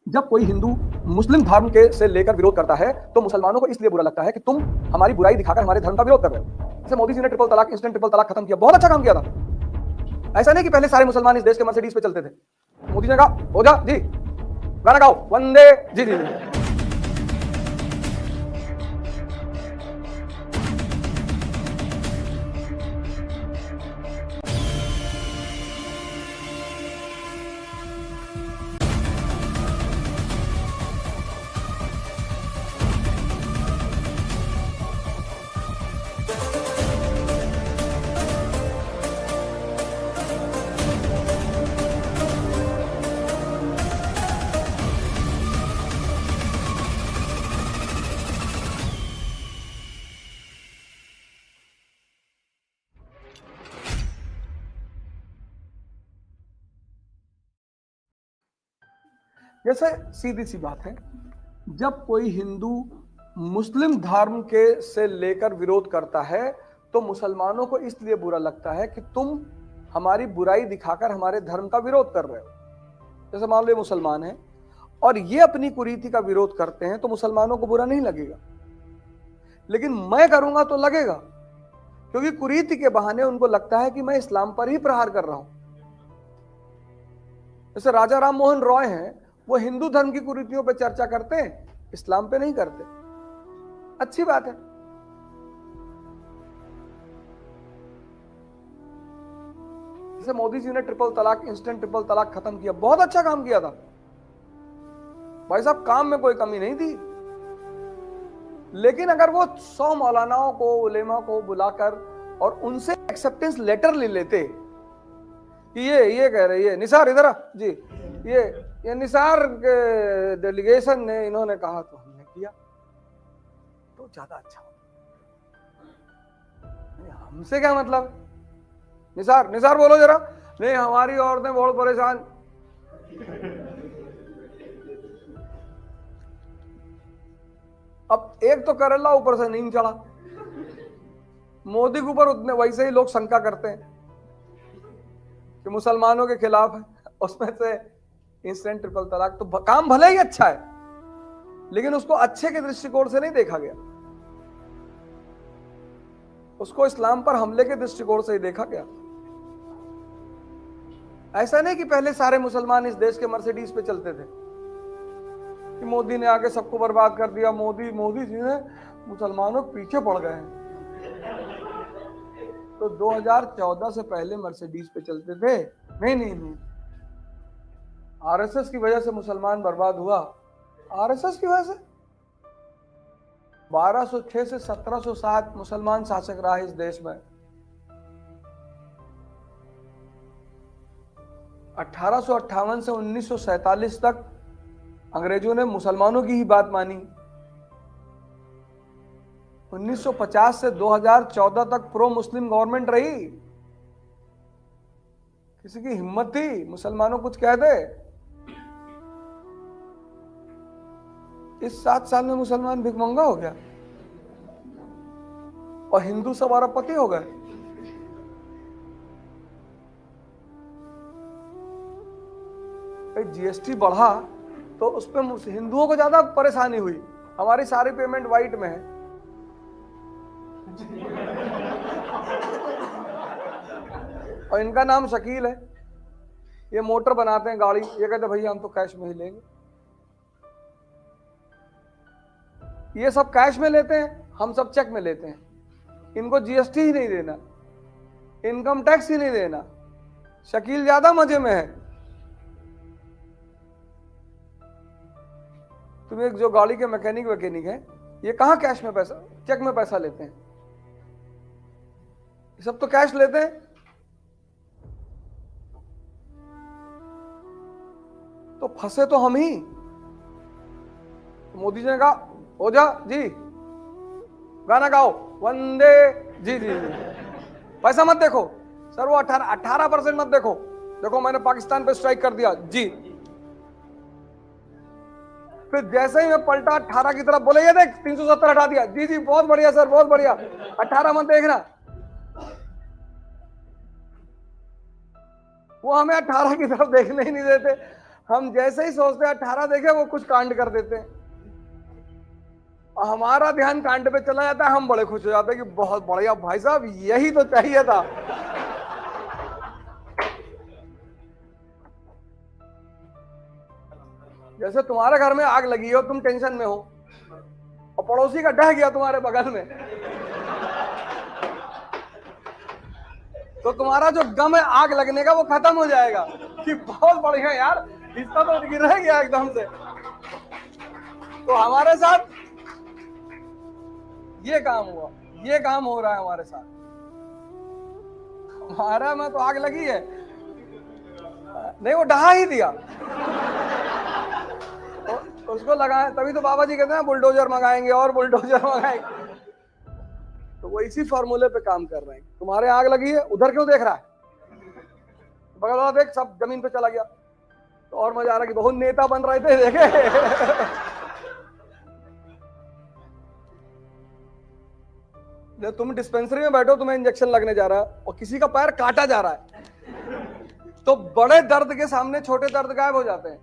जब कोई हिंदू मुस्लिम धर्म के से लेकर विरोध करता है तो मुसलमानों को इसलिए बुरा लगता है कि तुम हमारी बुराई दिखाकर हमारे धर्म का विरोध कर रहे हो। जैसे मोदी जी ने ट्रिपल तलाक, इंस्टेंट ट्रिपल तलाक खत्म किया, बहुत अच्छा काम किया था। ऐसा नहीं कि पहले सारे मुसलमान इस देश के मर्सिडीज पे चलते थे। मोदी जी ने कहा हो जा जी, गाना गाओ, वंदे जी जी, जी। जैसे सीधी सी बात है, जब कोई हिंदू मुस्लिम धर्म के से लेकर विरोध करता है तो मुसलमानों को इसलिए बुरा लगता है कि तुम हमारी बुराई दिखाकर हमारे धर्म का विरोध कर रहे हो। जैसे मान लो मुसलमान है और ये अपनी कुरीति का विरोध करते हैं तो मुसलमानों को बुरा नहीं लगेगा, लेकिन मैं करूंगा तो लगेगा, क्योंकि कुरीति के बहाने उनको लगता है कि मैं इस्लाम पर ही प्रहार कर रहा हूं। जैसे राजा राम मोहन रॉय हैं, वो हिंदू धर्म की कुरीतियों पर चर्चा करते हैं, इस्लाम पे नहीं करते। अच्छी बात है। जैसे मोदी जी ने ट्रिपल तलाक, इंस्टेंट ट्रिपल तलाक खत्म किया, बहुत अच्छा काम किया था भाई साहब, काम में कोई कमी नहीं थी। लेकिन अगर वो 100 मौलानाओं को, उलेमा को बुलाकर और उनसे एक्सेप्टेंस लेटर ले लेते कि ये कह रहे, ये निसार इधर जी, ये निसार के डेलीगेशन ने इन्होंने कहा तो हमने किया, तो ज्यादा अच्छा होता। हमसे क्या मतलब, निसार बोलो जरा। नहीं, हमारी औरतें बहुत परेशान। अब एक तो करेला ऊपर से नींद चढ़ा, मोदी के ऊपर उतने वैसे ही लोग शंका करते हैं कि मुसलमानों के खिलाफ है, उसमें से इंस्टेंट ट्रिपल तलाक तो काम भले ही अच्छा है, लेकिन उसको अच्छे के दृष्टिकोण से नहीं देखा गया, उसको इस्लाम पर हमले के दृष्टिकोण से ही देखा गया। ऐसा नहीं कि पहले सारे मुसलमान इस देश के मर्सिडीज पे चलते थे कि मोदी ने आके सबको बर्बाद कर दिया, मोदी जी ने मुसलमानों के पीछे पड़ गए हैं। तो 2014 से पहले मर्सिडीज पे चलते थे। नहीं, आरएसएस की वजह से मुसलमान बर्बाद हुआ। आरएसएस की वजह से 1206 से 1707 मुसलमान शासक रहा इस देश में। 1858 से 1947 तक अंग्रेजों ने मुसलमानों की ही बात मानी। 1950 से 2014 तक प्रो मुस्लिम गवर्नमेंट रही। किसी की हिम्मत थी मुसलमानों कुछ कह दे? इस 7 साल में मुसलमान भिखमंगा हो गया और हिंदू सब अरबपति हो गए। जीएसटी बढ़ा तो उस पर हिंदुओं को ज्यादा परेशानी हुई। हमारी सारी पेमेंट वाइट में है। और इनका नाम शकील है, ये मोटर बनाते हैं, गाड़ी, ये कहते भैया हम तो कैश में ही लेंगे। ये सब कैश में लेते हैं, हम सब चेक में लेते हैं। इनको जीएसटी ही नहीं देना, इनकम टैक्स ही नहीं देना। शकील ज्यादा मजे में है। तुम एक जो गाड़ी के मैकेनिक है, ये कहां कैश में पैसा, चेक में पैसा लेते हैं? ये सब तो कैश लेते हैं। तो फंसे तो हम ही। मोदी जी ने कहा हो जा जी, गाना गाओ, वंदे जी जी, जी। पैसा मत देखो सर, वो 18% मत देखो। देखो मैंने पाकिस्तान पे स्ट्राइक कर दिया जी। फिर जैसे ही मैं पलटा 18 की तरफ, बोले ये देख 370 हटा दिया जी जी, बहुत बढ़िया सर, बहुत बढ़िया, 18 मत देखना। वो हमें 18 की तरफ देखने ही नहीं देते। हम जैसे ही सोचते हैं 18 देखे वो कुछ कांड कर देते हैं, हमारा ध्यान कांड पे चला जाता है, हम बड़े खुश हो जाते हैं कि बहुत बढ़िया भाई साहब, यही तो चाहिए था। जैसे तुम्हारे घर में आग लगी हो, तुम टेंशन में हो, और पड़ोसी का ढह गया तुम्हारे बगल में, तो तुम्हारा जो गम है आग लगने का वो खत्म हो जाएगा कि बहुत बढ़िया यार, इसका तो गिर रह गया एकदम से। तो हमारे साथ ये काम हुआ, ये काम हो रहा है हमारे साथ। हमारा में तो आग लगी है, नहीं वो ढहा ही दिया, तो उसको लगाए, तभी तो बाबा जी कहते हैं बुलडोजर मंगाएंगे और बुलडोजर मंगाएंगे। तो वो इसी फॉर्मूले पे काम कर रहे हैं। तुम्हारे आग लगी है, उधर क्यों देख रहा है, बगल वाला देख, सब जमीन पे चला गया। तो और मजा आ रहा कि बहुत नेता बन रहे थे, देखे। तुम डिस्पेंसरी में बैठो, तुम्हें इंजेक्शन लगने जा रहा है और किसी का पैर काटा जा रहा है, तो बड़े दर्द के सामने छोटे दर्द गायब हो जाते हैं।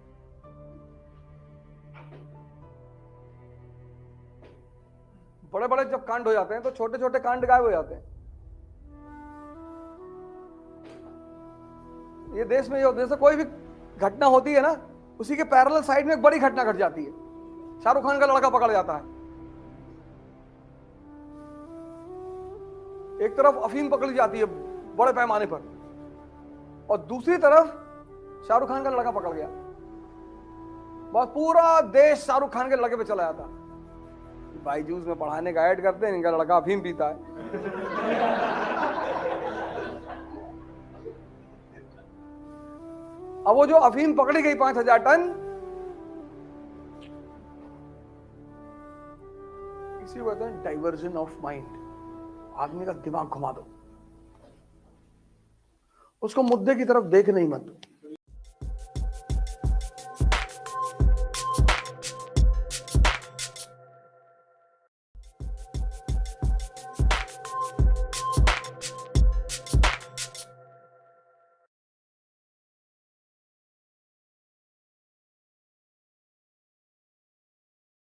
बड़े बड़े जब कांड हो जाते हैं तो छोटे छोटे कांड गायब हो जाते हैं। ये देश में जैसे कोई भी घटना होती है ना, उसी के पैरेलल साइड में एक बड़ी घटना घट जाती है। शाहरुख खान का लड़का पकड़ जाता है, एक तरफ अफीम पकड़ी जाती है बड़े पैमाने पर, और दूसरी तरफ शाहरुख खान का लड़का पकड़ गया, बस पूरा देश शाहरुख खान के लड़के पे चला जाता। बाईजूस में पढ़ाने का ऐड करते हैं, इनका लड़का अफीम पीता है। अब वो जो अफीम पकड़ी गई 5000 टन, इसी को कहते हैं डाइवर्जन ऑफ माइंड। आदमी का दिमाग घुमा दो, उसको मुद्दे की तरफ देख नहीं मत।